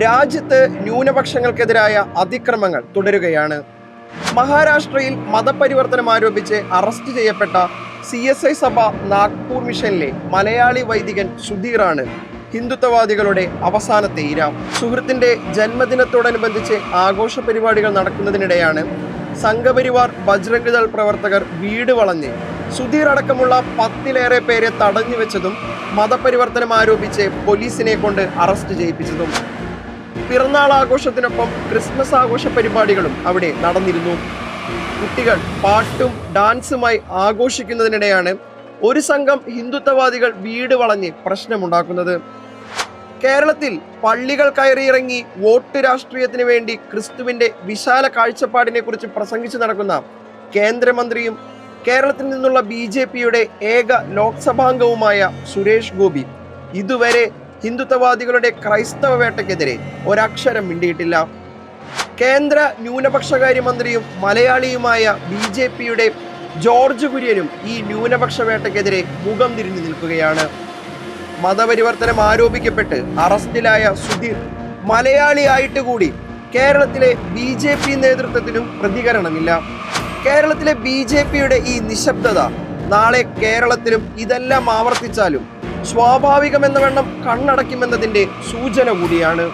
രാജ്യത്ത് ന്യൂനപക്ഷങ്ങൾക്കെതിരായ അതിക്രമങ്ങൾ തുടരുകയാണ്. മഹാരാഷ്ട്രയിൽ മതപരിവർത്തനം ആരോപിച്ച് അറസ്റ്റ് ചെയ്യപ്പെട്ട CSI സഭ നാഗ്പൂർ മിഷനിലെ മലയാളി വൈദികൻ സുധീറാണ് ഹിന്ദുത്വവാദികളുടെ അവസാനത്തെ ഇര. സുഹൃത്തിന്റെ ജന്മദിനത്തോടനുബന്ധിച്ച് ആഘോഷ പരിപാടികൾ നടക്കുന്നതിനിടെയാണ് സംഘപരിവാർ ബജ്രംഗ് ദൾ പ്രവർത്തകർ വീട് വളഞ്ഞ് സുധീർ അടക്കമുള്ള 10-ലേറെ പേരെ തടഞ്ഞു വെച്ചതും മതപരിവർത്തനം ആരോപിച്ച് പോലീസിനെ കൊണ്ട് അറസ്റ്റ് ചെയ്യിപ്പിച്ചതും. പിറന്നാൾ ആഘോഷത്തിനൊപ്പം ക്രിസ്മസ് ആഘോഷ പരിപാടികളും അവിടെ നടന്നിരുന്നു. കുട്ടികൾ പാട്ടും ഡാൻസുമായി ആഘോഷിക്കുന്നതിനിടെയാണ് ഒരു സംഘം ഹിന്ദുത്വവാദികൾ വീട് വളഞ്ഞ് പ്രശ്നമുണ്ടാക്കുന്നത്. കേരളത്തിൽ പള്ളികൾ കയറിയിറങ്ങി വോട്ട് രാഷ്ട്രീയത്തിന് വേണ്ടി ക്രിസ്തുവിന്റെ വിശാല കാഴ്ചപ്പാടിനെ കുറിച്ച് പ്രസംഗിച്ചു നടക്കുന്ന കേന്ദ്രമന്ത്രിയും കേരളത്തിൽ നിന്നുള്ള BJPയുടെ ഏക ലോക്സഭാംഗവുമായ സുരേഷ് ഗോപി ഇതുവരെ ഹിന്ദുത്വവാദികളുടെ ക്രൈസ്തവ വേട്ടയ്ക്കെതിരെ ഒരക്ഷരം മിണ്ടിയിട്ടില്ല. കേന്ദ്ര ന്യൂനപക്ഷകാര്യ മന്ത്രിയും മലയാളിയുമായ BJPയുടെ ജോർജ് കുര്യനും ഈ ന്യൂനപക്ഷ വേട്ടയ്ക്കെതിരെ മുഖം തിരിഞ്ഞു നിൽക്കുകയാണ്. മതപരിവർത്തനം ആരോപിക്കപ്പെട്ട് അറസ്റ്റിലായ സുധീർ മലയാളിയായിട്ട് കൂടി കേരളത്തിലെ BJP നേതൃത്വത്തിനും പ്രതികരണമില്ല. കേരളത്തിലെ BJPയുടെ ഈ നിശബ്ദത നാളെ കേരളത്തിലും ഇതെല്ലാം ആവർത്തിച്ചാലും സ്വാഭാവികമെന്ന വണ്ണം കണ്ണടയ്ക്കുമെന്നതിൻ്റെ സൂചന കൂടിയാണ്.